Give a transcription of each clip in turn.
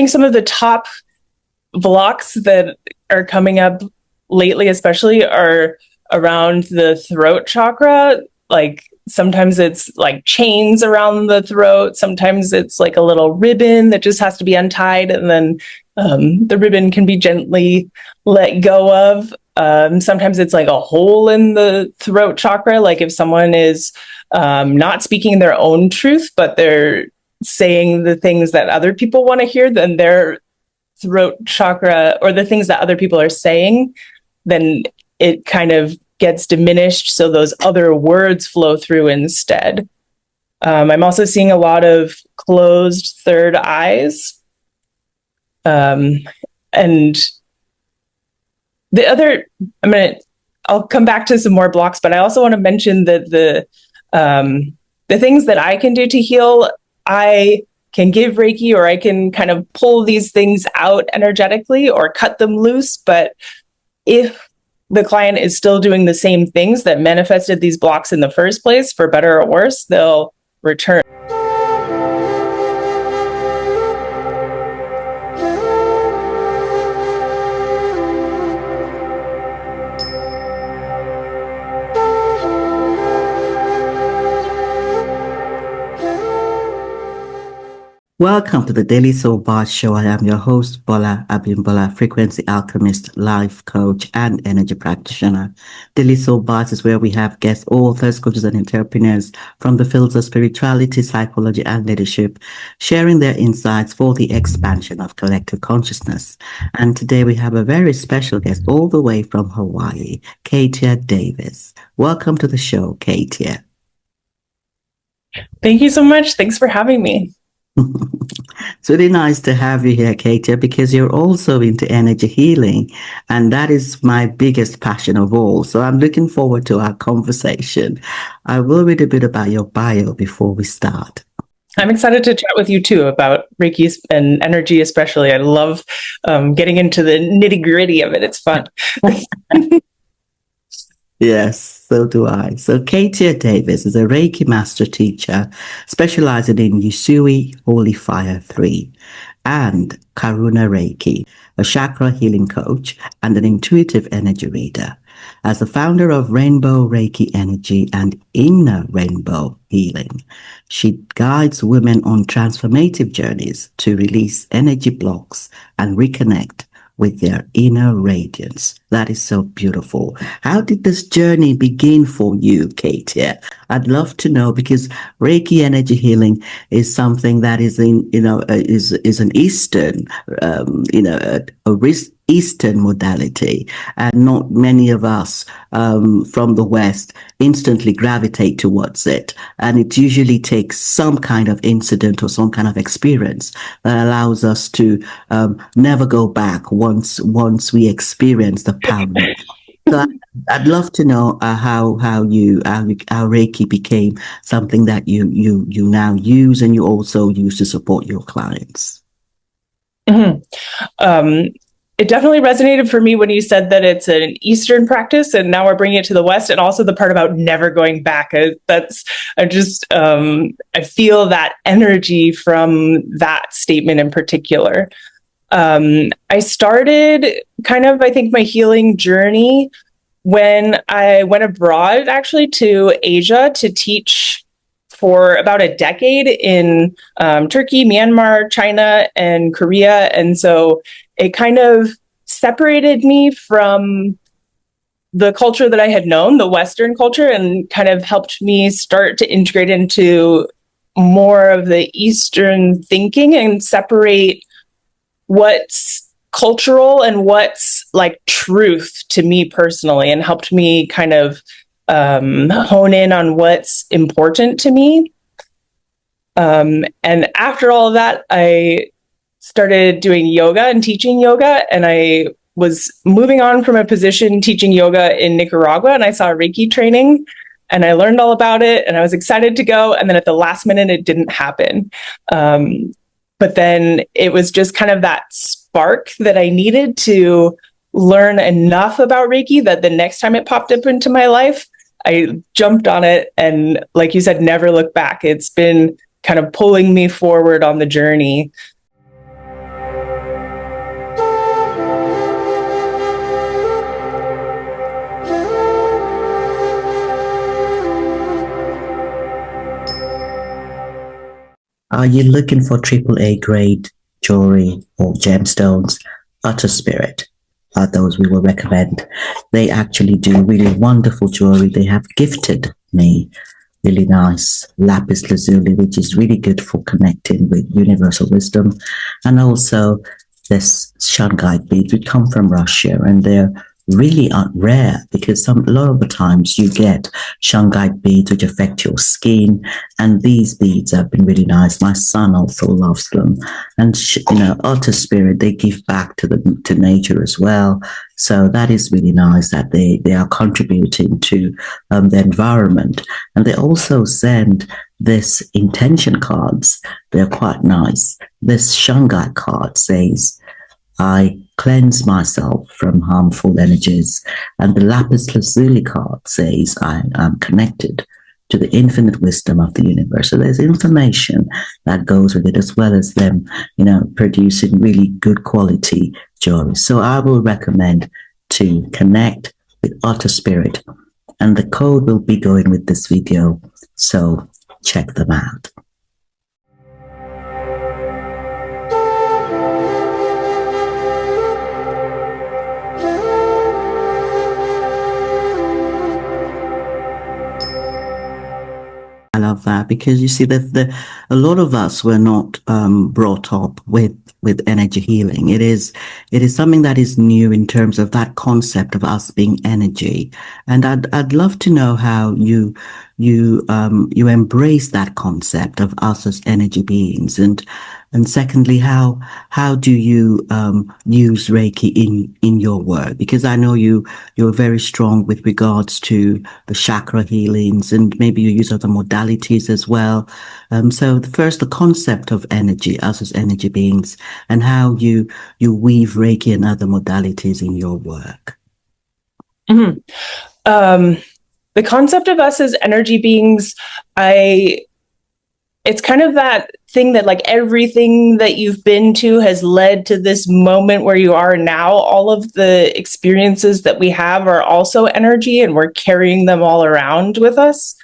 think some of the top blocks that are coming up lately, especially, are around the throat chakra. Like sometimes it's like chains around the throat. Sometimes it's like a little ribbon that just has to be untied, and then the ribbon can be gently let go of. Sometimes it's like a hole in the throat chakra. Like if someone is not speaking their own truth, but they're saying the things that other people want to hear, then their throat chakra, or the things that other people are saying, then it kind of gets diminished. So those other words flow through instead. I'm also seeing a lot of closed third eyes. And the other, I'll come back to some more blocks, but I also want to mention that the things that I can do to heal, I can give Reiki, or I can kind of pull these things out energetically or cut them loose. But if the client is still doing the same things that manifested these blocks in the first place, for better or worse, they'll return. Welcome to the Daily Soul Bytes Show. I am your host, Bolaabimbola, frequency alchemist, life coach, and energy practitioner. Daily Soul Bytes is where we have guest authors, coaches, and entrepreneurs from the fields of spirituality, psychology, and leadership, sharing their insights for the expansion of collective consciousness. And today we have a very special guest all the way from Hawaii, Katia Davis. Welcome to the show, Katia. Thank you so much. Thanks for having me. It's really nice to have you here, Katia, because you're also into energy healing, and that is my biggest passion of all. So I'm looking forward to our conversation. I will read a bit about your bio before we start. I'm excited to chat with you too about Reiki and energy, especially. I love getting into the nitty-gritty of it. It's fun. Yes, so do I. So Katia Davis is a Reiki Master Teacher specializing in Usui Holy Fire 3 and Karuna Reiki, a chakra healing coach and an intuitive energy reader. As the founder of Rainbow Reiki Energy and Inner Rainbow Healing, she guides women on transformative journeys to release energy blocks and reconnect with their inner radiance. That is so beautiful. How did this journey begin for you, Katia? I'd love to know, because Reiki energy healing is something that is is an Eastern, Eastern modality, and not many of us from the West instantly gravitate towards it. And it usually takes some kind of incident or some kind of experience that allows us to never go back once we experience the power. So I'd love to know how Reiki became something that you now use, and you also use to support your clients. Mm-hmm. It definitely resonated for me when you said that it's an Eastern practice, and now we're bringing it to the West, and also the part about never going back. I feel that energy from that statement in particular. I started I think my healing journey when I went abroad, actually, to Asia to teach for about a decade in Turkey, Myanmar, China, and Korea. And so it kind of separated me from the culture that I had known, the Western culture, and kind of helped me start to integrate into more of the Eastern thinking and separate what's cultural and what's like truth to me personally, and helped me kind of hone in on what's important to me. And after all of that, I started doing yoga and teaching yoga, and I was moving on from a position teaching yoga in Nicaragua, and I saw a Reiki training, and I learned all about it, and I was excited to go. And then at the last minute, it didn't happen. But then it was just kind of that spark that I needed to learn enough about Reiki that the next time it popped up into my life, I jumped on it. And like you said, never look back. It's been kind of pulling me forward on the journey. are you looking for AAA grade jewelry or gemstones? Utter Spirit are those we will recommend. They actually do really wonderful jewelry. They have gifted me really nice lapis lazuli, which is really good for connecting with universal wisdom. And also this shungite beads, which come from Russia, and they're really rare because a lot of the times you get shungite beads which affect your skin, and these beads have been really nice. My son also loves them, and Utter Spirit, they give back to nature as well. So that is really nice that they are contributing to the environment. And they also send this intention cards. They're quite nice. This shungite card says, I cleanse myself from harmful energies. And the lapis lazuli card says, I am connected to the infinite wisdom of the universe. So there's information that goes with it, as well as them, producing really good quality jewelry. So I will recommend to connect with Utter Spirit, and the code will be going with this video. So check them out. I love that, because you see that a lot of us were not brought up with energy healing. It is something that is new in terms of that concept of us being energy. And I'd love to know how you embrace that concept of us as energy beings, and secondly, how do you use Reiki in your work? Because I know you're very strong with regards to the chakra healings, and maybe you use other modalities as well. So first, the concept of energy, us as energy beings, and how you weave Reiki and other modalities in your work. Mm-hmm. The concept of us as energy beings, it's kind of that thing that like everything that you've been to has led to this moment where you are now. All of the experiences that we have are also energy, and we're carrying them all around with us.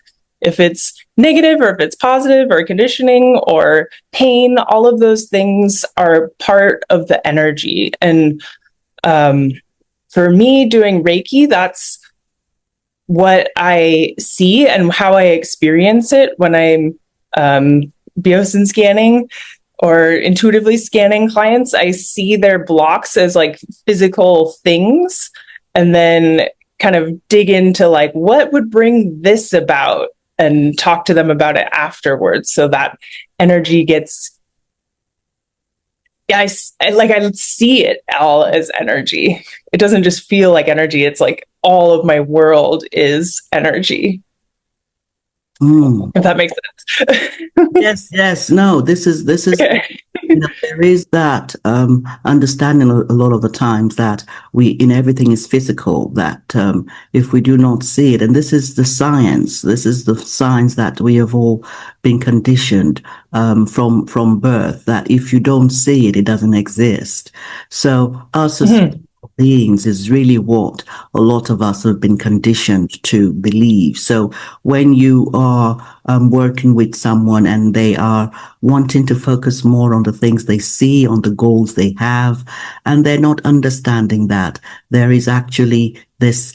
If it's negative or if it's positive or conditioning or pain, all of those things are part of the energy. And for me, doing Reiki, that's what I see and how I experience it when I'm Biosen scanning or intuitively scanning clients. I see their blocks as like physical things, and then kind of dig into like what would bring this about and talk to them about it afterwards. So that energy gets, I see it all as energy. It doesn't just feel like energy. It's like all of my world is energy. If that makes Yes. sense. No, this is Okay. there is that understanding a lot of the times that everything is physical, that if we do not see it, and this is the science that we have all been conditioned from birth, that if you don't see it, it doesn't exist. So us as beings is really what a lot of us have been conditioned to believe. So when you are working with someone and they are wanting to focus more on the things they see, on the goals they have, and they're not understanding that there is actually this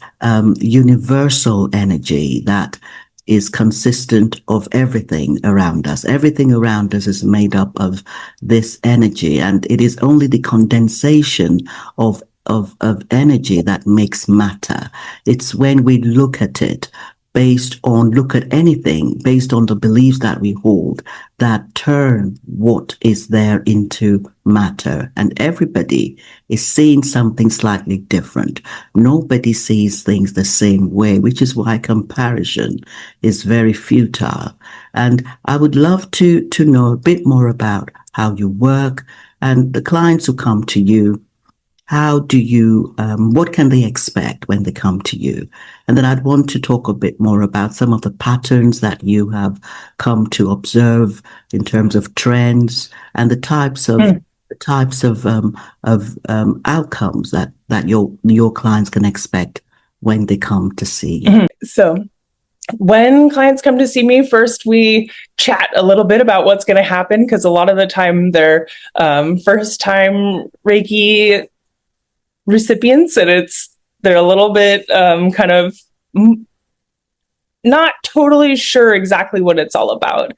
universal energy that is consistent of everything around us. Everything around us is made up of this energy, and it is only the condensation of energy that makes matter. It's when we look at anything based on the beliefs that we hold, that turn what is there into matter. And everybody is seeing something slightly different. Nobody sees things the same way, which is why comparison is very futile. And I would love to know a bit more about how you work and the clients who come to you. How do you, what can they expect when they come to you? And then I'd want to talk a bit more about some of the patterns that you have come to observe in terms of trends and the types of outcomes that your clients can expect when they come to see you. So when clients come to see me, first we chat a little bit about what's going to happen, because a lot of the time they're first time Reiki recipients, and they're a little bit kind of not totally sure exactly what it's all about,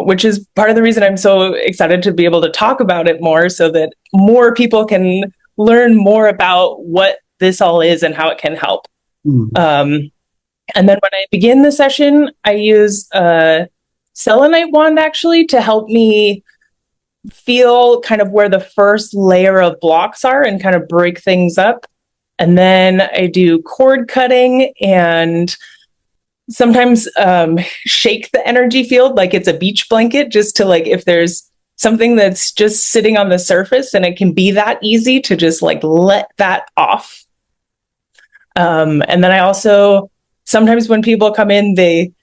which is part of the reason I'm so excited to be able to talk about it more, so that more people can learn more about what this all is and how it can help. And then when I begin the session, I use a selenite wand actually to help me feel kind of where the first layer of blocks are and kind of break things up. And then I do cord cutting and sometimes shake the energy field like it's a beach blanket, just to like, if there's something that's just sitting on the surface, and it can be that easy to just like let that off. And then I also, sometimes when people come in, they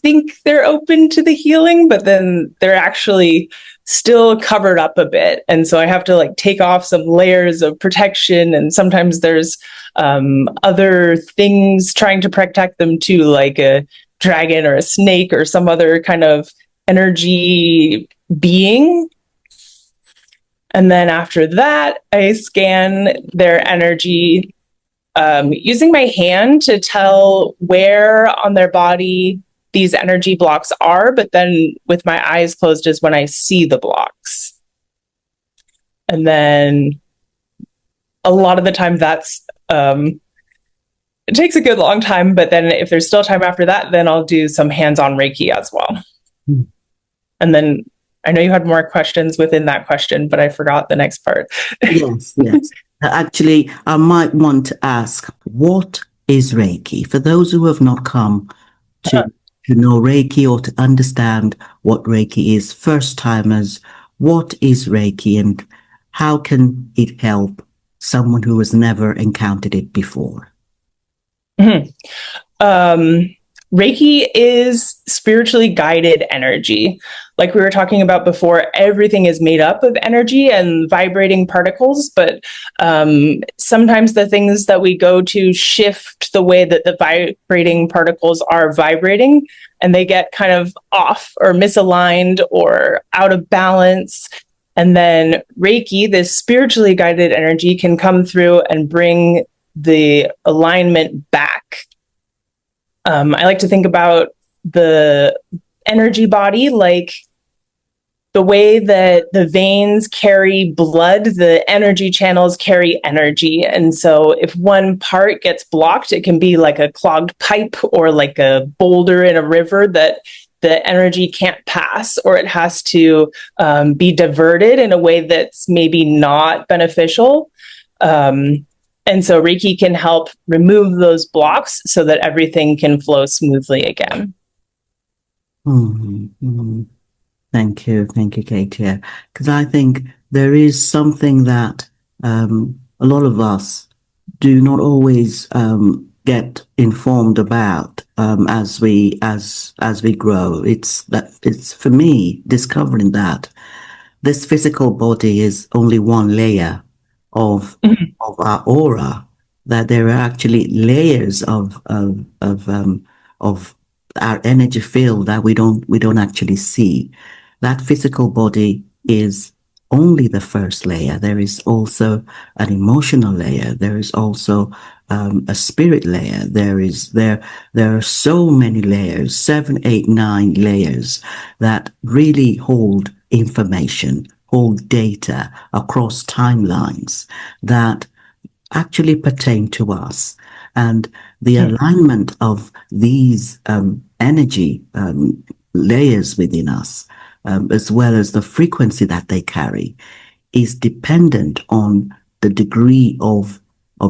think they're open to the healing, but then they're actually still covered up a bit. And so I have to like take off some layers of protection. And sometimes there's other things trying to protect them too, like a dragon or a snake or some other kind of energy being. And then after that, I scan their energy using my hand to tell where on their body these energy blocks are, but then with my eyes closed is when I see the blocks. And then a lot of the time that's, it takes a good long time, but then if there's still time after that, then I'll do some hands-on Reiki as well. And then I know you had more questions within that question, but I forgot the next part. Yes. Actually, I might want to ask, what is Reiki? For those who have not come to know Reiki or to understand what Reiki is, first timers, what is Reiki and how can it help someone who has never encountered it before? Reiki is spiritually guided energy. Like we were talking about before, everything is made up of energy and vibrating particles, but sometimes the things that we go to shift the way that the vibrating particles are vibrating, and they get kind of off or misaligned or out of balance. And then Reiki, this spiritually guided energy, can come through and bring the alignment back. I like to think about the energy body like the way that the veins carry blood, the energy channels carry energy. And so if one part gets blocked, it can be like a clogged pipe or like a boulder in a river that the energy can't pass, or it has to be diverted in a way that's maybe not beneficial. And so Reiki can help remove those blocks so that everything can flow smoothly again. Thank you, Katia. Because I think there is something that a lot of us do not always get informed about as we grow. It's for me discovering that this physical body is only one layer of our aura, that there are actually layers of our energy field that we don't actually see. That physical body is only the first layer. There is also an emotional layer. There is also a spirit layer. There are so many layers, 7, 8, 9 layers that really hold information, hold data across timelines that actually pertain to us. And the alignment of these energy layers within us, as well as the frequency that they carry, is dependent on the degree of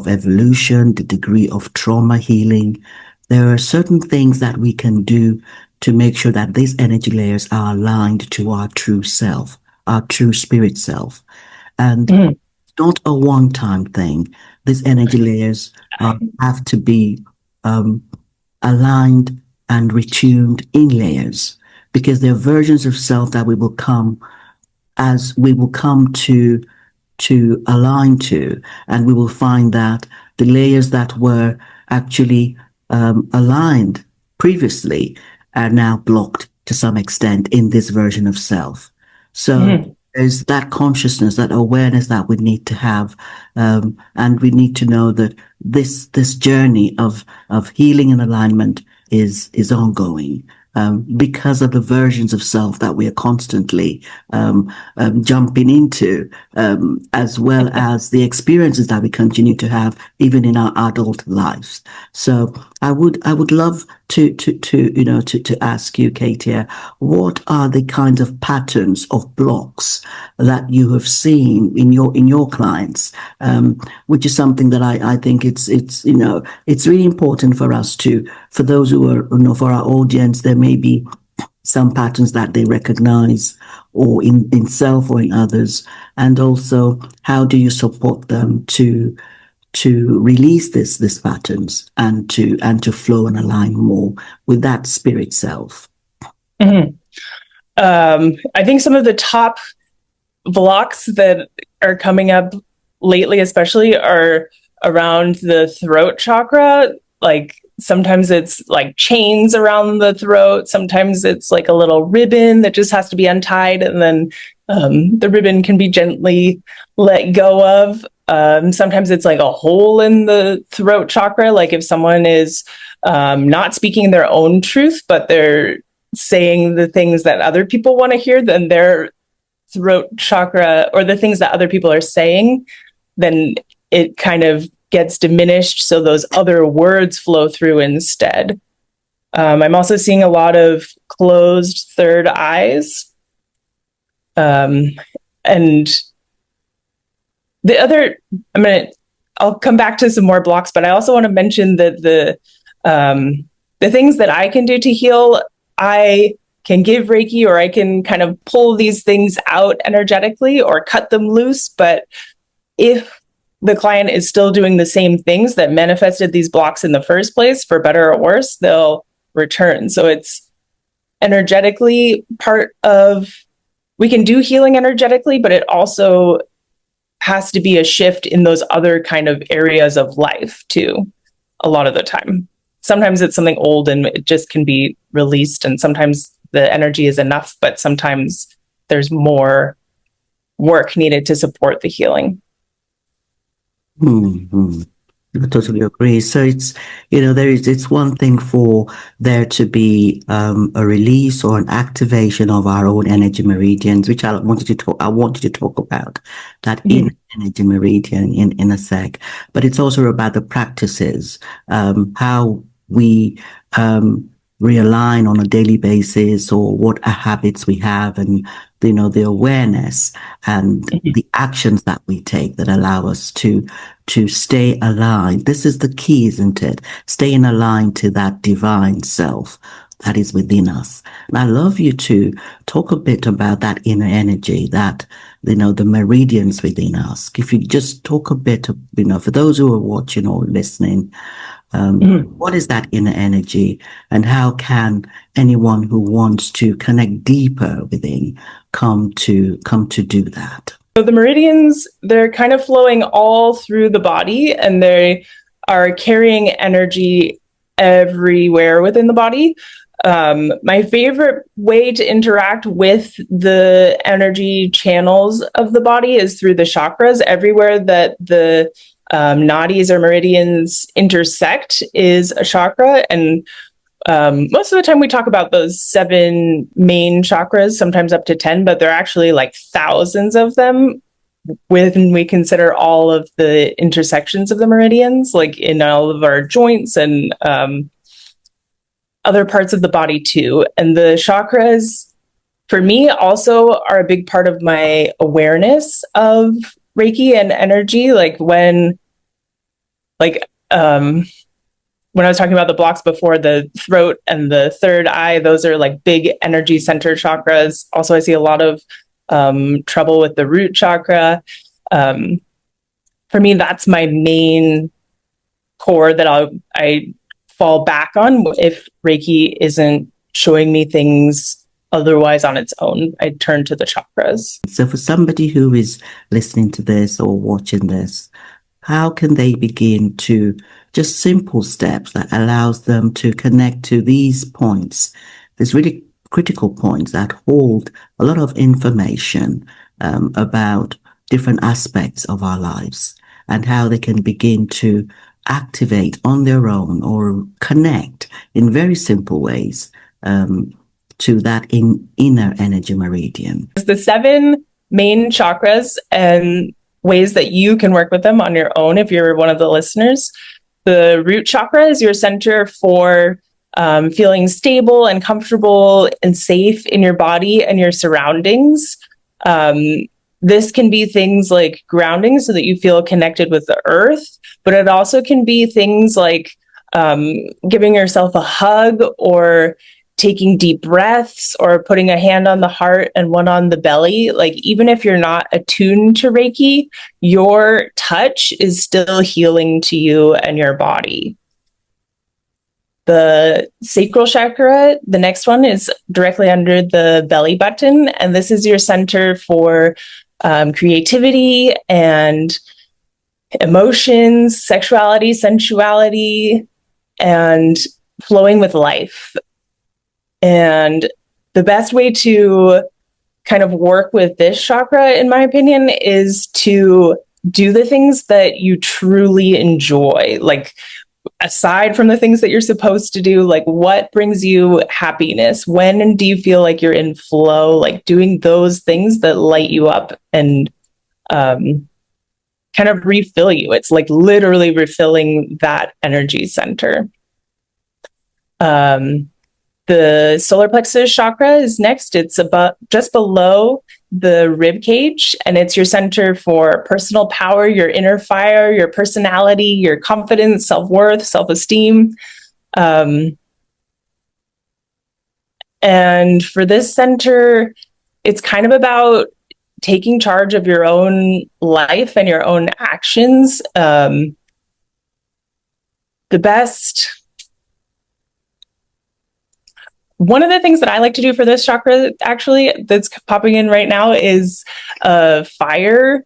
evolution, the degree of trauma healing. There are certain things that we can do to make sure that these energy layers are aligned to our true self, our true spirit self. And it's not a one-time thing. These energy layers have to be aligned and retuned in layers, because there are versions of self that we will come to align to, and we will find that the layers that were actually aligned previously are now blocked to some extent in this version of self. So there's that consciousness, that awareness that we need to have, and we need to know that this journey of healing and alignment is ongoing. Because of the versions of self that we are constantly jumping into, as well as the experiences that we continue to have even in our adult lives. So I would love to ask you, Katia, what are the kinds of patterns of blocks that you have seen in your clients, which is something that I think it's really important for us for those who are, for our audience, there may be some patterns that they recognize or in self or in others, and also how do you support them to release these patterns and to flow and align more with that spirit self. I think some of the top blocks that are coming up lately, especially, are around the throat chakra. Like sometimes it's like chains around the throat. Sometimes it's like a little ribbon that just has to be untied, and then the ribbon can be gently let go of. Sometimes it's like a hole in the throat chakra. Like if someone is not speaking their own truth, but they're saying the things that other people want to hear, then their throat chakra, or the things that other people are saying, then it kind of gets diminished. So those other words flow through instead. I'm also seeing a lot of closed third eyes. And the other, I'll come back to some more blocks, but I also want to mention that the things that I can do to heal, I can give Reiki, or I can kind of pull these things out energetically or cut them loose. But if the client is still doing the same things that manifested these blocks in the first place, for better or worse, they'll return. So it's energetically part of, we can do healing energetically, but it also has to be a shift in those other kind of areas of life too, a lot of the time. Sometimes it's something old and it just can be released, and sometimes the energy is enough, but sometimes there's more work needed to support the healing. I totally agree. So it's, it's one thing for there to be a release or an activation of our own energy meridians, which I want you to talk about that in energy meridian in a sec. But it's also about the practices, how we realign on a daily basis, or what habits we have, and the awareness and the actions that we take that allow us to stay aligned. This is the key, isn't it? Staying aligned to that divine self that is within us. And I love you to talk a bit about that inner energy, that the meridians within us. If you just talk a bit, for those who are watching or listening, what is that inner energy, and how can anyone who wants to connect deeper within come to do that? So the meridians, they're kind of flowing all through the body, and they are carrying energy everywhere within the body. My favorite way to interact with the energy channels of the body is through the chakras. Everywhere that the nadis or meridians intersect is a chakra. And most of the time we talk about those 7 main chakras, sometimes up to 10, but there are actually like thousands of them when we consider all of the intersections of the meridians, like in all of our joints and other parts of the body too. And the chakras, for me, also are a big part of my awareness of Reiki and energy. Like when I was talking about the blocks before, the throat and the third eye, those are like big energy center chakras. Also, I see a lot of trouble with the root chakra. For me, that's my main core that I fall back on if Reiki isn't showing me things otherwise on its own. I turn to the chakras. So for somebody who is listening to this or watching this, how can they begin to just simple steps that allows them to connect to these points. There's really critical points that hold a lot of information about different aspects of our lives and how they can begin to activate on their own or connect in very simple ways to that inner energy meridian. The 7 main chakras and ways that you can work with them on your own if you're one of the listeners. The root chakra is your center for feeling stable and comfortable and safe in your body and your surroundings. This can be things like grounding so that you feel connected with the earth, but it also can be things like giving yourself a hug or taking deep breaths or putting a hand on the heart and one on the belly. Like, even if you're not attuned to Reiki, your touch is still healing to you and your body. The sacral chakra, the next one, is directly under the belly button. And this is your center for creativity and emotions, sexuality, sensuality, and flowing with life. And the best way to kind of work with this chakra, in my opinion, is to do the things that you truly enjoy. Like, aside from the things that you're supposed to do, like, what brings you happiness? When do you feel like you're in flow? Like, doing those things that light you up and kind of refill you. It's like literally refilling that energy center. The solar plexus chakra is next. It's just below the rib cage, and it's your center for personal power, your inner fire, your personality, your confidence, self-worth, self-esteem. And for this center, it's kind of about taking charge of your own life and your own actions. The best... One of the things that I like to do for this chakra, actually, that's popping in right now, is a fire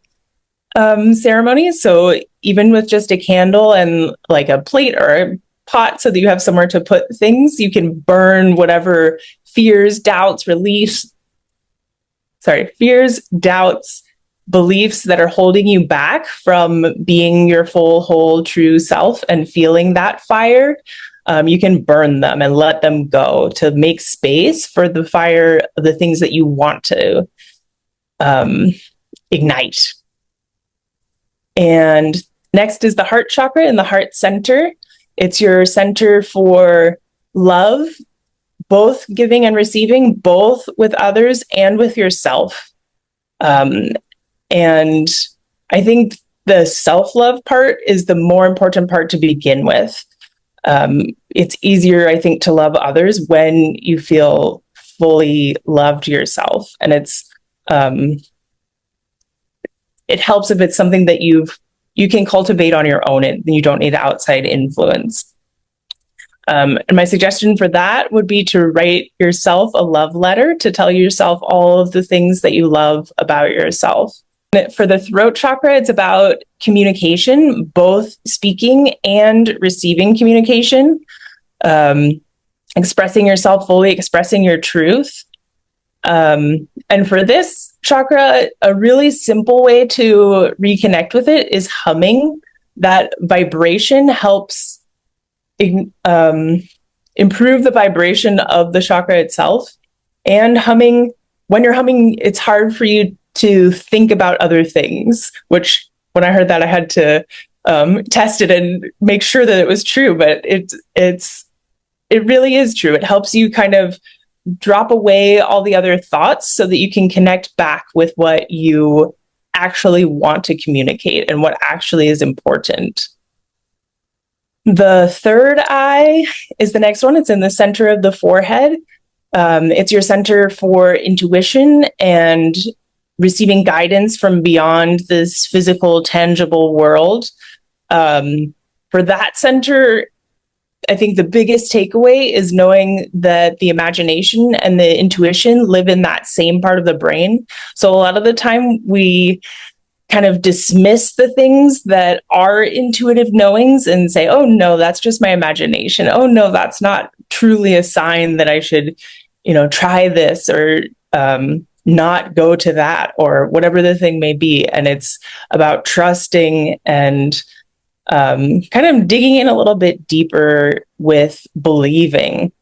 ceremony. So even with just a candle and like a plate or a pot so that you have somewhere to put things, you can burn whatever fears, doubts, beliefs that are holding you back from being your full, whole, true self and feeling that fire. You can burn them and let them go to make space for the fire of the things that you want to ignite. And next is the heart chakra in the heart center. It's your center for love, both giving and receiving, both with others and with yourself. And I think the self-love part is the more important part to begin with. It's easier, I think, to love others when you feel fully loved yourself. And it helps if it's something that you can cultivate on your own and you don't need outside influence. And my suggestion for that would be to write yourself a love letter to tell yourself all of the things that you love about yourself. For the throat chakra, it's about communication, both speaking and receiving communication, expressing yourself fully, expressing your truth. And for this chakra, a really simple way to reconnect with it is humming. That vibration helps improve the vibration of the chakra itself. And humming, when you're humming, it's hard for you to think about other things, which when I heard that, I had to test it and make sure that it was true. But it really is true. It helps you kind of drop away all the other thoughts so that you can connect back with what you actually want to communicate and what actually is important. The third eye is the next one. It's in the center of the forehead. It's your center for intuition and receiving guidance from beyond this physical, tangible world. For that center, I think the biggest takeaway is knowing that the imagination and the intuition live in that same part of the brain. So a lot of the time we kind of dismiss the things that are intuitive knowings and say, oh no, that's just my imagination. Oh no, that's not truly a sign that I should, try this or not go to that or whatever the thing may be. And it's about trusting and kind of digging in a little bit deeper with believing,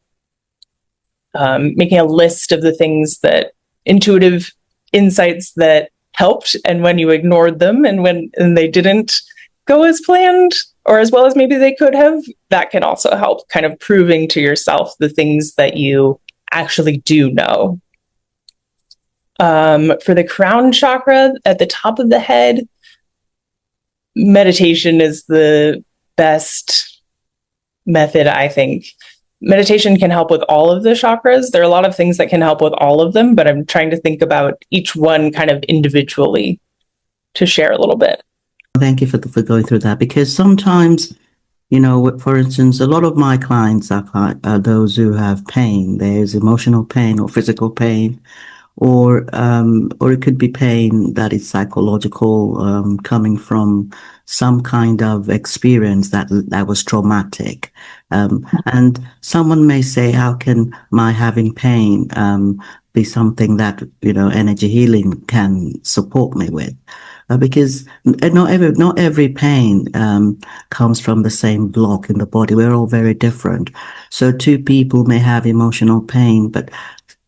making a list of the things that intuitive insights that helped and when you ignored them and when they didn't go as planned or as well as maybe they could have, that can also help kind of proving to yourself the things that you actually do know. For the crown chakra at the top of the head, meditation is the best method, I think. Meditation can help with all of the chakras. There are a lot of things that can help with all of them, but I'm trying to think about each one kind of individually to share a little bit. Thank you for going through that, because sometimes, for instance, a lot of my clients are those who have pain. There's emotional pain or physical pain, or it could be pain that is psychological, coming from some kind of experience that was traumatic. And someone may say, how can my having pain be something that, energy healing can support me with? Because not every pain comes from the same block in the body. We're all very different. So two people may have emotional pain, but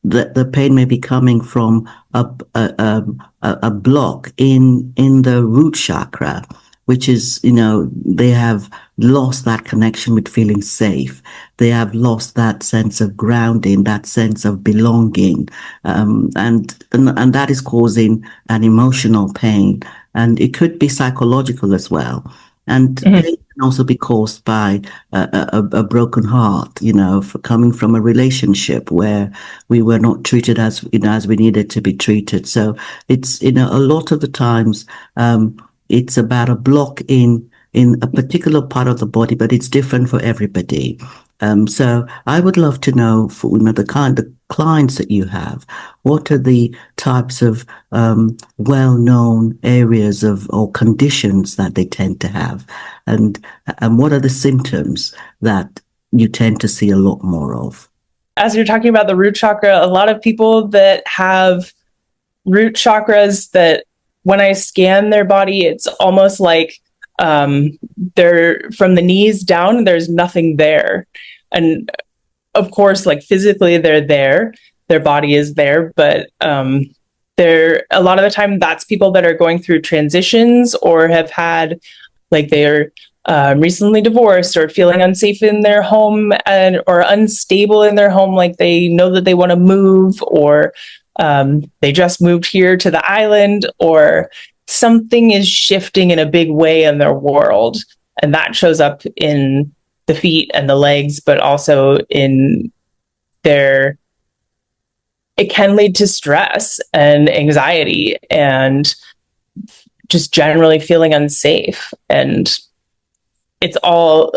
the pain may be coming from a block in the root chakra, which is, they have lost that connection with feeling safe. They have lost that sense of grounding, that sense of belonging, and that is causing an emotional pain. And it could be psychological as well. And pain can also be caused by a broken heart, for coming from a relationship where we were not treated as we needed to be treated. So it's, a lot of the times, it's about a block in a particular part of the body, but it's different for everybody. So I would love to know, for the kind of clients that you have, what are the types of well-known areas or conditions that they tend to have, and what are the symptoms that you tend to see a lot more of? As you're talking about the root chakra, a lot of people that have root chakras, that when I scan their body, it's almost like they're from the knees down, there's nothing there. And of course, like physically they're there, their body is there, but they're a lot of the time that's people that are going through transitions or have had, like, they're recently divorced or feeling unsafe in their home or unstable in their home, like they know that they want to move, or they just moved here to the island, or something is shifting in a big way in their world. And that shows up in the feet and the legs, but also in it can lead to stress and anxiety and just generally feeling unsafe. And it's all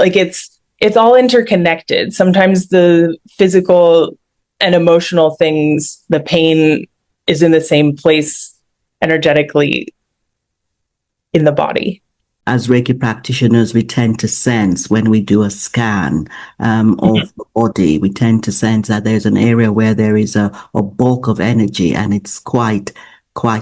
interconnected. Sometimes the physical and emotional things, the pain is in the same place energetically in the body. As Reiki practitioners, we tend to sense when we do a scan of the body, we tend to sense that there's an area where there is a bulk of energy, and it's quite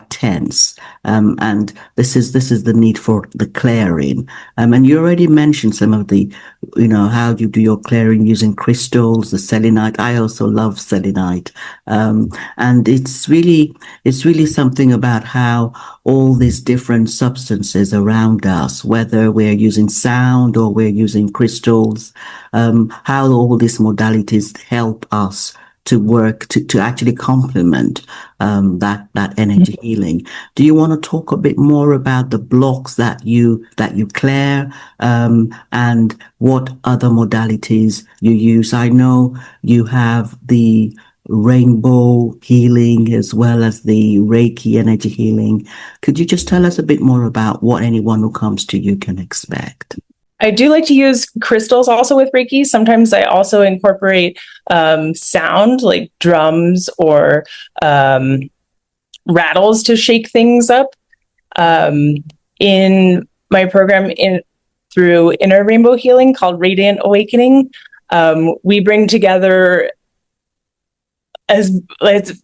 tense. And this is the need for the clearing. And you already mentioned some of the, how you do your clearing using crystals, the selenite. I also love selenite. And it's really something about how all these different substances around us, whether we're using sound or we're using crystals, how all these modalities help us to work to actually complement that energy healing. Do you want to talk a bit more about the blocks that you clear, and what other modalities you use? I know you have the rainbow healing as well as the Reiki energy healing. Could you just tell us a bit more about what anyone who comes to you can expect? I do like to use crystals also with Reiki. Sometimes I also incorporate sound, like drums or rattles, to shake things up. In my program through inner rainbow healing called Radiant Awakening, we bring together, as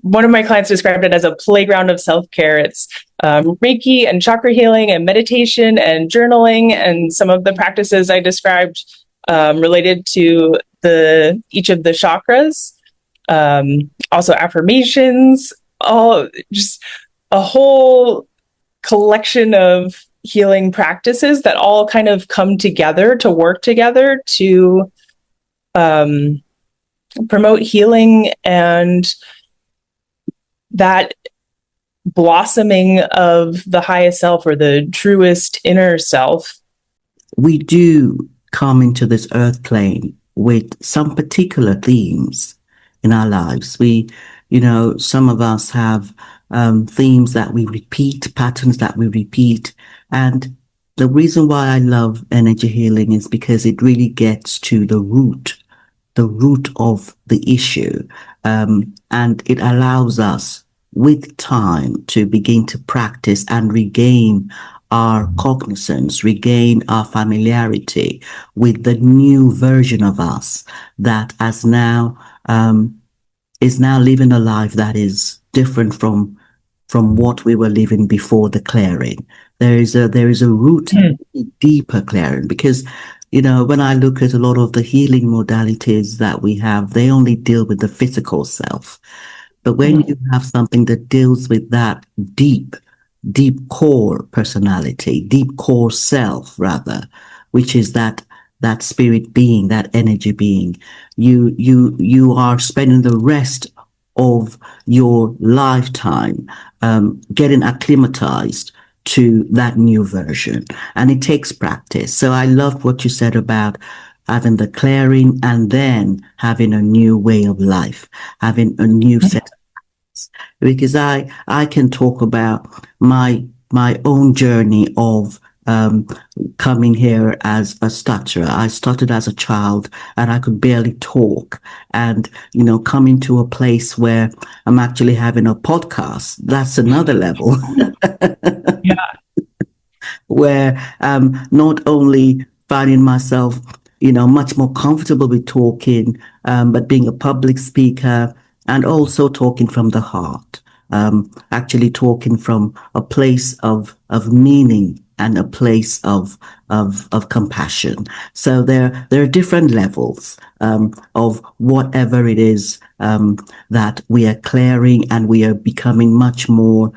one of my clients described it, as a playground of self-care. It's Reiki and chakra healing and meditation and journaling, and some of the practices I described related to each of the chakras. Also affirmations, all just a whole collection of healing practices that all kind of come together to work together to promote healing and that blossoming of the highest self, or the truest inner self. We do come into this earth plane with some particular themes in our lives. Some of us have themes that we repeat, patterns that we repeat. And the reason why I love energy healing is because it really gets to the root of the issue. And it allows us with time to begin to practice and regain our cognizance, regain our familiarity with the new version of us that is now living a life that is different from what we were living before the clearing. There is a root, deeper clearing, because when I look at a lot of the healing modalities that we have, they only deal with the physical self. But when you have something that deals with that deep core personality, deep core self, rather, which is that spirit being, that energy being, you are spending the rest of your lifetime getting acclimatized to that new version. And it takes practice. So I loved what you said about having the clearing and then having a new way of life, having a new set, because I can talk about my own journey of coming here as a stutterer. I started as a child and I could barely talk, and coming to a place where I'm actually having a podcast, that's another level. Yeah. Where not only finding myself much more comfortable with talking, but being a public speaker and also talking from the heart, actually talking from a place of meaning and a place of compassion. So there are different levels of whatever it is that we are clearing and we are becoming much more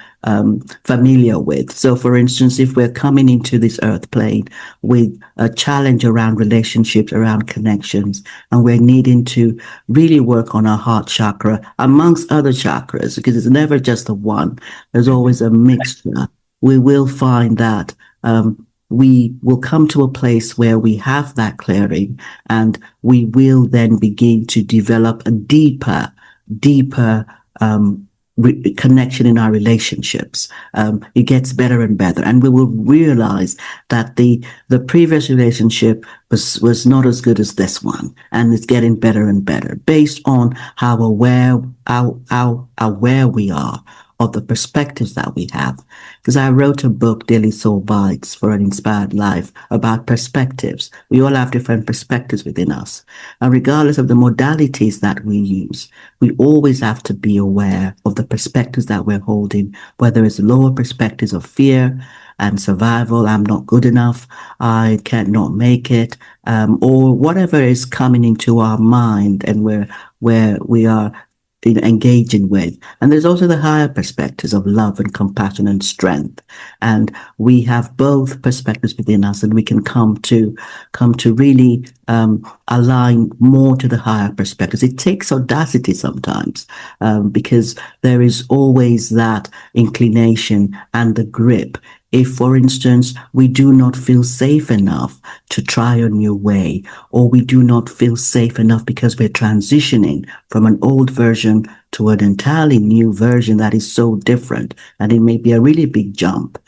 familiar with. So, for instance, if we're coming into this earth plane with a challenge around relationships, around connections, and we're needing to really work on our heart chakra, amongst other chakras, because it's never just the one, there's always a mixture, we will find that we will come to a place where we have that clearing, and we will then begin to develop a deeper connection in our relationships. It gets better and better, and we will realize that the previous relationship was not as good as this one, and it's getting better and better based on how aware we are of the perspectives that we have. Because I wrote a book, Daily Soul Bytes for an Inspired Life, about perspectives. We all have different perspectives within us. And regardless of the modalities that we use, we always have to be aware of the perspectives that we're holding, whether it's lower perspectives of fear and survival, I'm not good enough, I cannot make it, or whatever is coming into our mind and where we are engaging with. And there's also the higher perspectives of love and compassion and strength. And we have both perspectives within us, and we can come to really align more to the higher perspectives. It takes audacity sometimes, because there is always that inclination and the grip. If, for instance, we do not feel safe enough to try a new way, or we do not feel safe enough because we're transitioning from an old version to an entirely new version that is so different, and it may be a really big jump,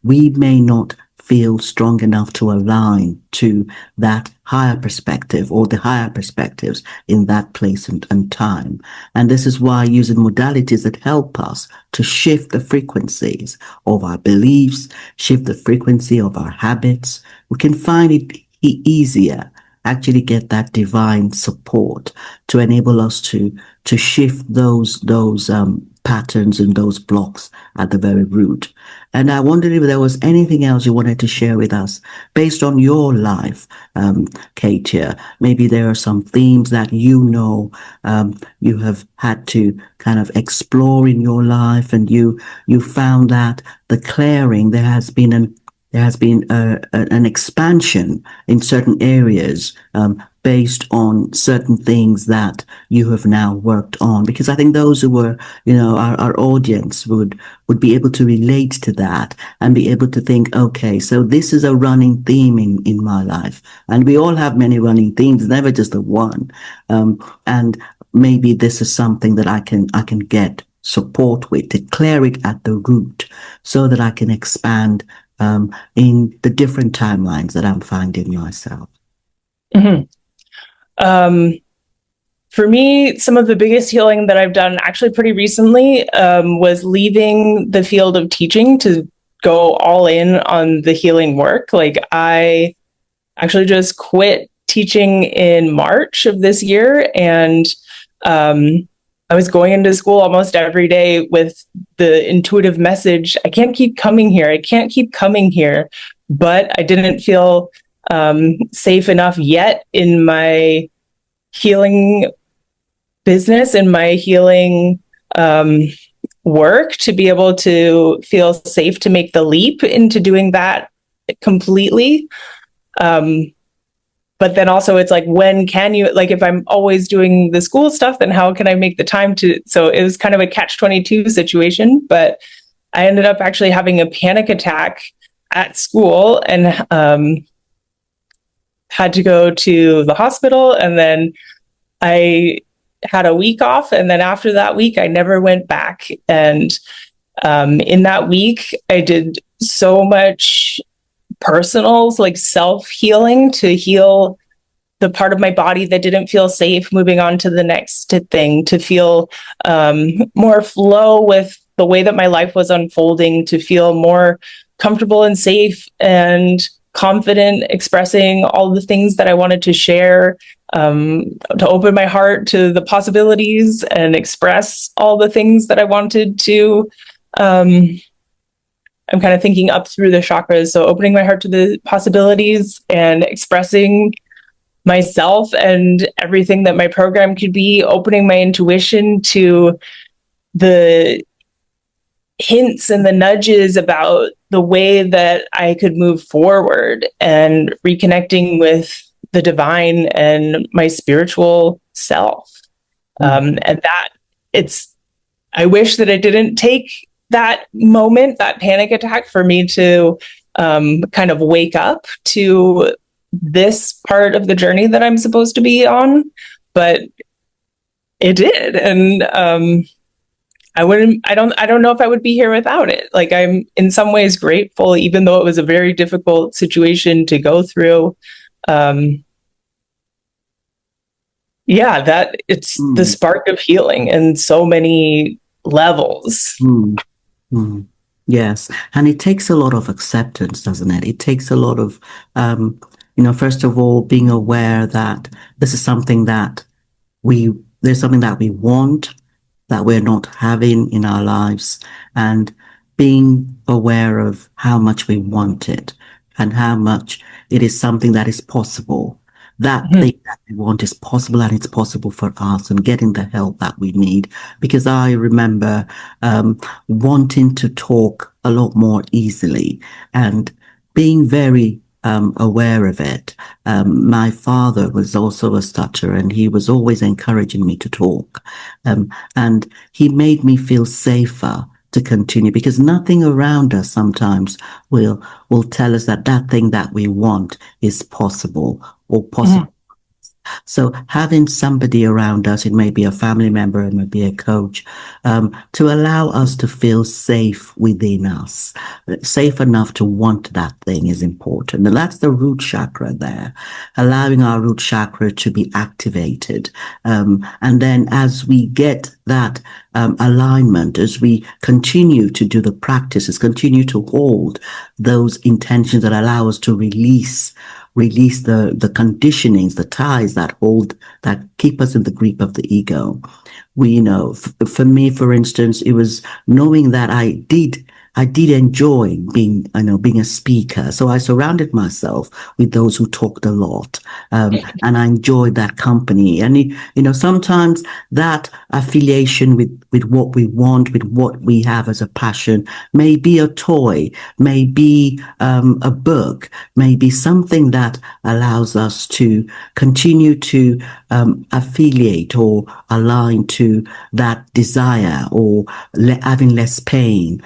we may not feel strong enough to align to that higher perspective or the higher perspectives in that place and time. And this is why using modalities that help us to shift the frequencies of our beliefs, shift the frequency of our habits, we can find it easier, actually get that divine support to enable us to shift those patterns and those blocks at the very root. And I wondered if there was anything else you wanted to share with us based on your life, Katia. Maybe there are some themes that you have had to kind of explore in your life, and you found that the clearing, there has been an expansion in certain areas based on certain things that you have now worked on. Because I think those who were, our audience would be able to relate to that and be able to think, okay, so this is a running theme in my life. And we all have many running themes, never just the one. And maybe this is something that I can get support with to clear it at the root so that I can expand in the different timelines that I'm finding myself. Mm-hmm. For me, some of the biggest healing that I've done actually pretty recently was leaving the field of teaching to go all in on the healing work. Like, I actually just quit teaching in March of this year, and I was going into school almost every day with the intuitive message, I can't keep coming here. I can't keep coming here. But I didn't feel safe enough yet in my healing business and my healing work to be able to feel safe to make the leap into doing that completely. But then also it's like, when can you, like, if I'm always doing the school stuff, then how can I make the time to, so it was kind of a catch-22 situation, but I ended up actually having a panic attack at school and had to go to the hospital. And then I had a week off. And then after that week, I never went back. And in that week, I did so much personal, like, self-healing to heal the part of my body that didn't feel safe, moving on to the next thing, to feel more flow with the way that my life was unfolding, to feel more comfortable and safe and confident expressing all the things that I wanted to share, to open my heart to the possibilities and express all the things that I wanted to. I'm kind of thinking up through the chakras. So opening my heart to the possibilities and expressing myself and everything that my program could be, opening my intuition to the hints and the nudges about the way that I could move forward, and reconnecting with the divine and my spiritual self. And that I wish that it didn't take that moment, that panic attack, for me to kind of wake up to this part of the journey that I'm supposed to be on, but it did. And I don't know if I would be here without it. Like, I'm in some ways grateful, even though it was a very difficult situation to go through. That it's the spark of healing in so many levels. Yes. And it takes a lot of acceptance, doesn't it? It takes a lot of, first of all, being aware that this is something that there's something that we want that we're not having in our lives, and being aware of how much we want it and how much it is something that is possible. That thing that we want is possible, and it's possible for us, and getting the help that we need. Because I remember wanting to talk a lot more easily and being very aware of it. My father was also a stutterer, and he was always encouraging me to talk. And he made me feel safer to continue, because nothing around us sometimes will tell us that thing that we want is possible, or possible. So having somebody around us, it may be a family member, it may be a coach, to allow us to feel safe within us, safe enough to want that thing is important. And that's the root chakra there, allowing our root chakra to be activated. And then as we get that alignment, as we continue to do the practices, continue to hold those intentions that allow us to release the conditionings, the ties that hold, that keep us in the grip of the ego. For me, for instance, it was knowing that I did enjoy being a speaker. So I surrounded myself with those who talked a lot, and I enjoyed that company. And sometimes that affiliation with what we want, with what we have as a passion, may be a toy, may be a book, may be something that allows us to continue to affiliate or align to that desire, or having less pain.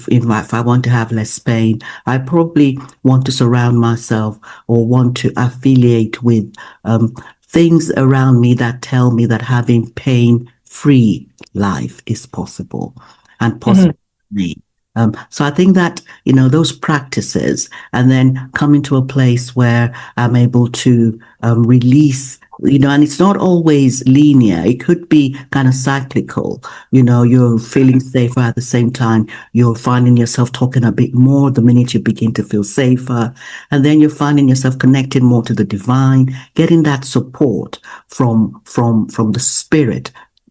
If I want to have less pain, I probably want to surround myself or want to affiliate with things around me that tell me that having pain-free life is possible and possible for me. So I think that, those practices, and then coming to a place where I'm able to release, and it's not always linear. It could be kind of cyclical. You're feeling safer at the same time. You're finding yourself talking a bit more the minute you begin to feel safer. And then you're finding yourself connected more to the divine, getting that support from the spirit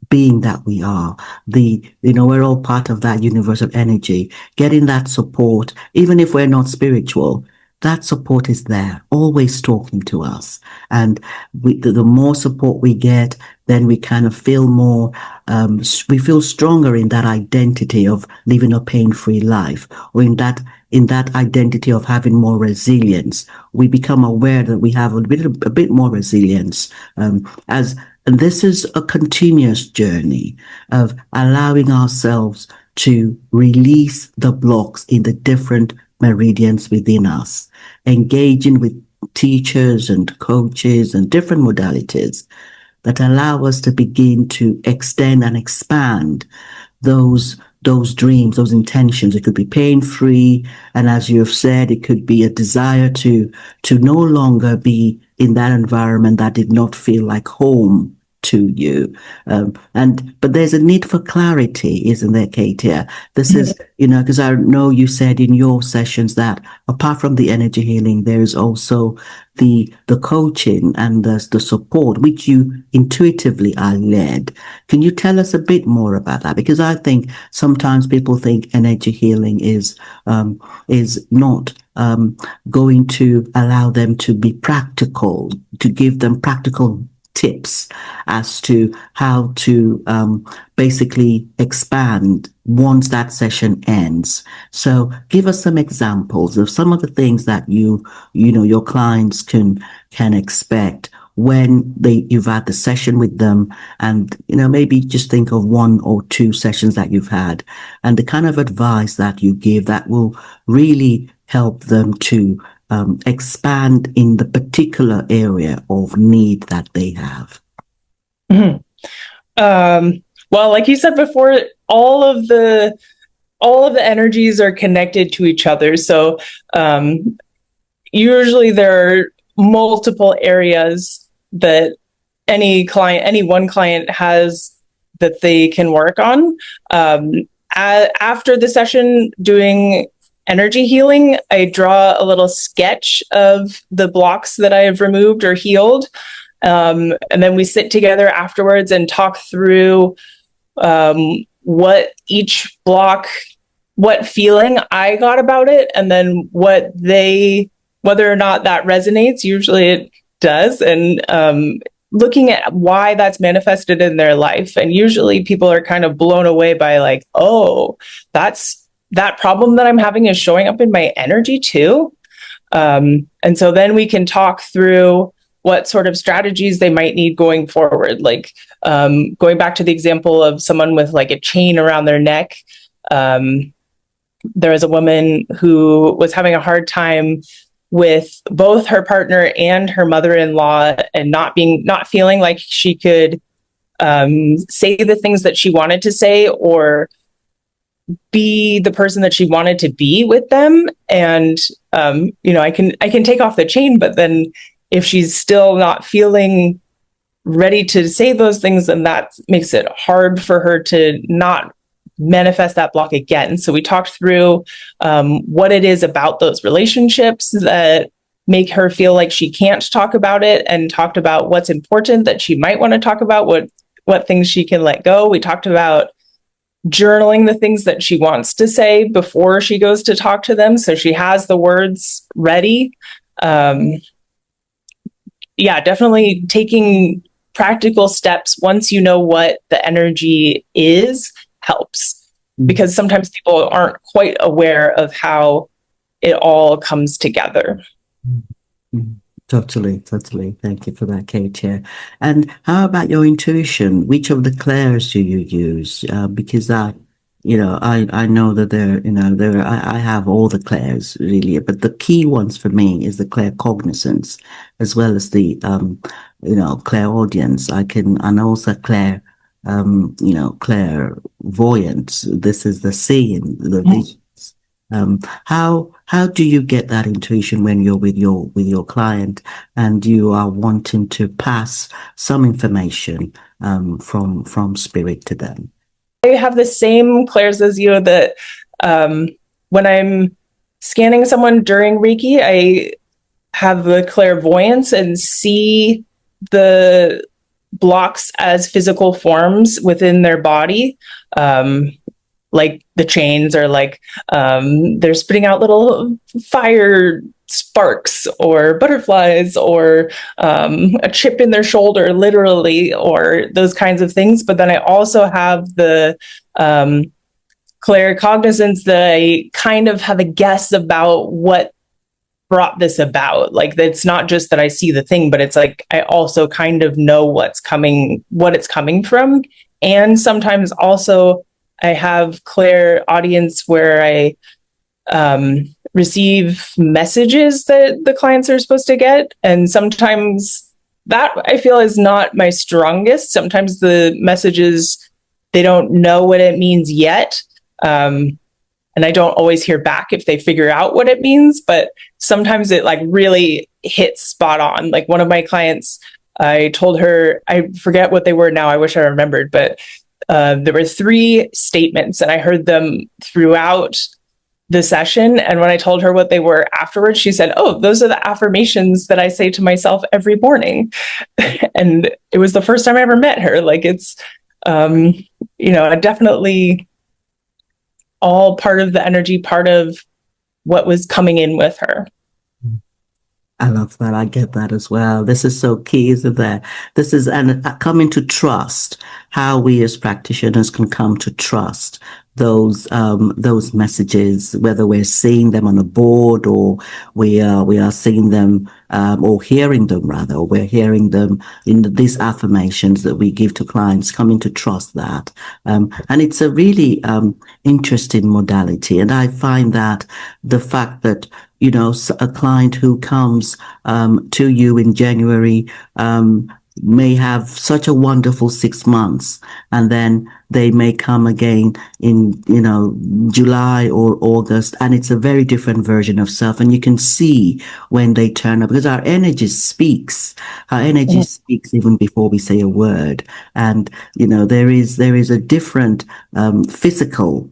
being that we are. We're all part of that universal energy, getting that support, even if we're not spiritual. That support is there, always talking to us. And the more support we get, then we kind of feel more, we feel stronger in that identity of living a pain-free life, or in that identity of having more resilience. We become aware that we have a bit more resilience, and this is a continuous journey of allowing ourselves to release the blocks in the different meridians within us, engaging with teachers and coaches and different modalities that allow us to begin to extend and expand those dreams, those intentions. It could be pain-free, and as you have said, it could be a desire to no longer be in that environment that did not feel like home to you. But there's a need for clarity, isn't there, Katia? This is, because I know you said in your sessions that apart from the energy healing, there is also the coaching and the support, which you intuitively are led. Can you tell us a bit more about that? Because I think sometimes people think energy healing is not going to allow them to be practical, to give them practical tips as to how to basically expand once that session ends. So give us some examples of some of the things that your clients can expect when you've had the session with them, and maybe just think of 1 or 2 sessions that you've had, and the kind of advice that you give that will really help them to expand in the particular area of need that they have. Well, like you said before, all of the energies are connected to each other. So usually there are multiple areas that any one client has that they can work on. After the session doing energy healing, I draw a little sketch of the blocks that I have removed or healed. And then we sit together afterwards and talk through what each block, what feeling I got about it, and then whether or not that resonates. Usually it does. And looking at why that's manifested in their life. And usually people are kind of blown away by like, oh, that problem that I'm having is showing up in my energy too. And so then we can talk through what sort of strategies they might need going forward. Like going back to the example of someone with like a chain around their neck. There was a woman who was having a hard time with both her partner and her mother-in-law, and not feeling like she could say the things that she wanted to say or be the person that she wanted to be with them. And I can take off the chain, but then if she's still not feeling ready to say those things, then that makes it hard for her to not manifest that block again. So we talked through what it is about those relationships that make her feel like she can't talk about it, and talked about what's important that she might want to talk about, what things she can let go. We talked about journaling the things that she wants to say before she goes to talk to them, so she has the words ready. Definitely taking practical steps once you know what the energy is helps, because sometimes people aren't quite aware of how it all comes together. Totally. Thank you for that, Katia. And how about your intuition? Which of the clairs do you use? Because I know that I have all the clairs really, but the key ones for me is the claircognizance, as well as the clairaudience. And also clairvoyance. This is the seeing, the visions. How do you get that intuition when you're with your client and you are wanting to pass some information from spirit to them? I have the same clairs as you, that when I'm scanning someone during Reiki, I have the clairvoyance and see the blocks as physical forms within their body. Like the chains are like they're spitting out little fire sparks or butterflies, or a chip in their shoulder, literally, or those kinds of things. But then I also have the claircognizance that I kind of have a guess about what brought this about. Like, it's not just that I see the thing, but it's like I also kind of know what it's coming from. And sometimes also I have clairaudience where I receive messages that the clients are supposed to get. And sometimes that I feel is not my strongest. Sometimes the messages, they don't know what it means yet. And I don't always hear back if they figure out what it means, but sometimes it like really hits spot on. Like one of my clients, I told her, I forget what they were now, I wish I remembered, but there were 3 statements and I heard them throughout the session. And when I told her what they were afterwards, she said, "Oh, those are the affirmations that I say to myself every morning." And it was the first time I ever met her. Like, it's, definitely all part of the energy, part of what was coming in with her. I love that. I get that as well. This is so key, isn't there? This is coming to trust, how we as practitioners can come to trust those messages, whether we're seeing them on a board or we are seeing them or hearing them, rather, or we're hearing them in these affirmations that we give to clients, coming to trust that. And it's a really interesting modality. And I find that the fact that a client who comes to you in January may have such a wonderful 6 months, and then they may come again in July or August, and it's a very different version of self. And you can see when they turn up, because our energy speaks even before we say a word. And there is a different physical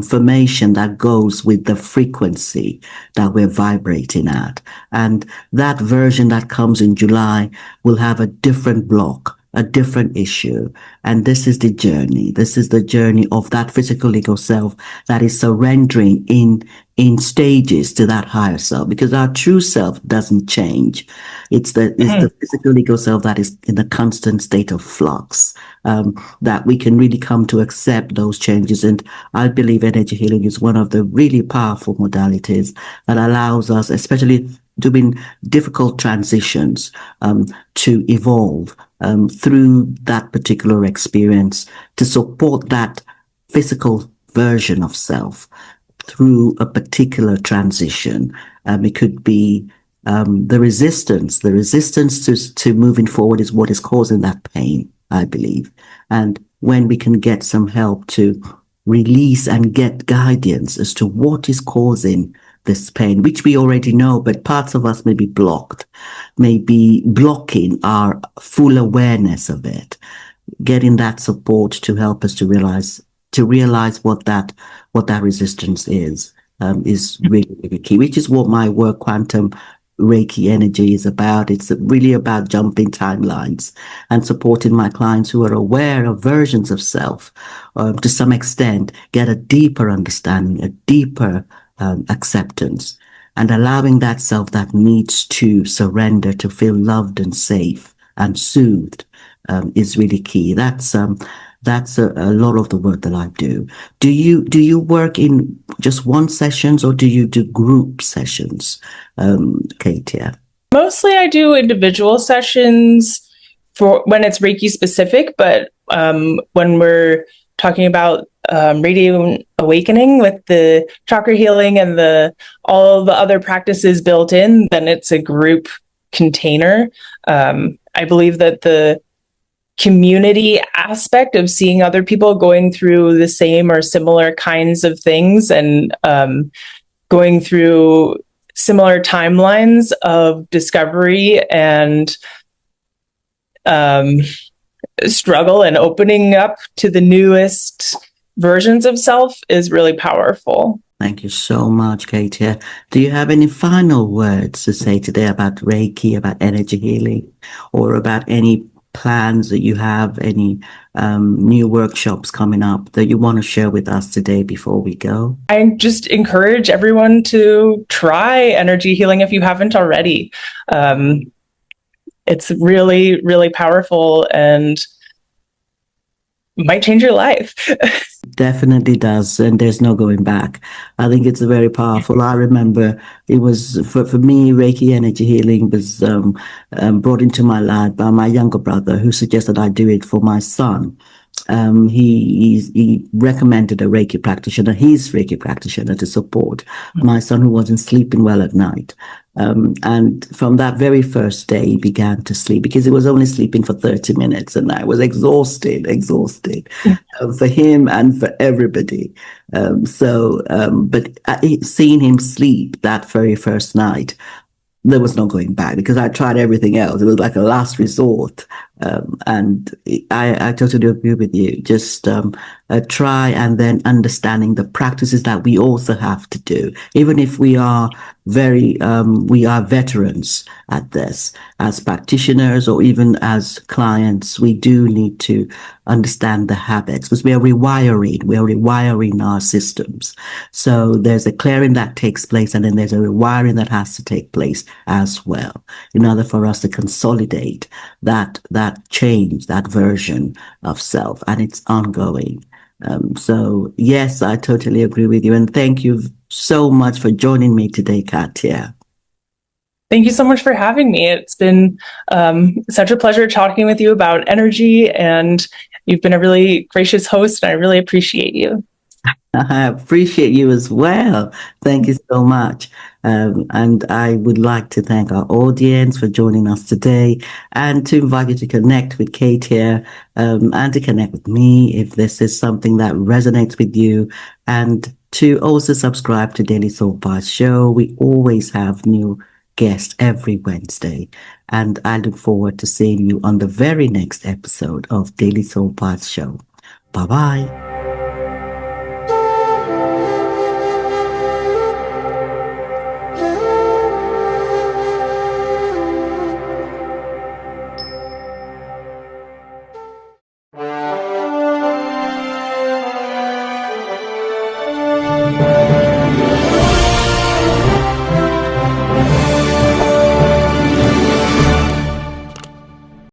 formation that goes with the frequency that we're vibrating at. And that version that comes in July will have a different block, a different issue. And this is the journey. This is the journey of that physical ego self that is surrendering in stages to that higher self, because our true self doesn't change. It's the physical ego self that is in a constant state of flux, that we can really come to accept those changes. And I believe energy healing is one of the really powerful modalities that allows us, especially doing difficult transitions, to evolve through that particular experience, to support that physical version of self through a particular transition. It could be the resistance to moving forward is what is causing that pain, I believe. And when we can get some help to release and get guidance as to what is causing this pain, which we already know, but parts of us may be blocked, may be blocking our full awareness of it. Getting that support to help us to realize what that resistance is really, really key, which is what my work, quantum Reiki energy, is about. It's really about jumping timelines and supporting my clients who are aware of versions of self, to some extent, get a deeper understanding, a deeper acceptance, and allowing that self that needs to surrender to feel loved and safe and soothed is really key. That's a lot of the work that I do. Do you work in just one sessions, or do you do group sessions, Katia? Mostly I do individual sessions for when it's Reiki specific, but when we're talking about radiant awakening with the chakra healing and all the other practices built in, then it's a group container. I believe that the community aspect of seeing other people going through the same or similar kinds of things and going through similar timelines of discovery and struggle and opening up to the newest versions of self is really powerful. Thank you so much, Katia. Do you have any final words to say today about Reiki, about energy healing, or about any plans that you have, any new workshops coming up that you want to share with us today before we go? I just encourage everyone to try energy healing if you haven't already. It's really, really powerful and might change your life. Definitely does, and there's no going back. I think it's very powerful. I remember it was for me, Reiki energy healing was brought into my life by my younger brother, who suggested I do it for my son. He recommended a Reiki practitioner, his Reiki practitioner, to support my son who wasn't sleeping well at night. And from that very first day, he began to sleep, because he was only sleeping for 30 minutes, and I was exhausted for him and for everybody. But seeing him sleep that very first night, there was no going back, because I tried everything else. It was like a last resort. And I totally agree with you. Just try, and then understanding the practices that we also have to do, even if we are we are veterans at this as practitioners, or even as clients. We do need to understand the habits, because we are rewiring our systems. So there's a clearing that takes place, and then there's a rewiring that has to take place as well, in order for us to consolidate that change, that version of self, and it's ongoing. So yes, I totally agree with you, and thank you so much for joining me today, Katia. Thank you so much for having me. It's been such a pleasure talking with you about energy, and you've been a really gracious host, and I really appreciate you. I appreciate you as well. Thank you so much. And I would like to thank our audience for joining us today, and to invite you to connect with Katia, and to connect with me if this is something that resonates with you, and to also subscribe to Daily Soul Bytes Show. We always have new guests every Wednesday, and I look forward to seeing you on the very next episode of Daily Soul Bytes Show. Bye-bye.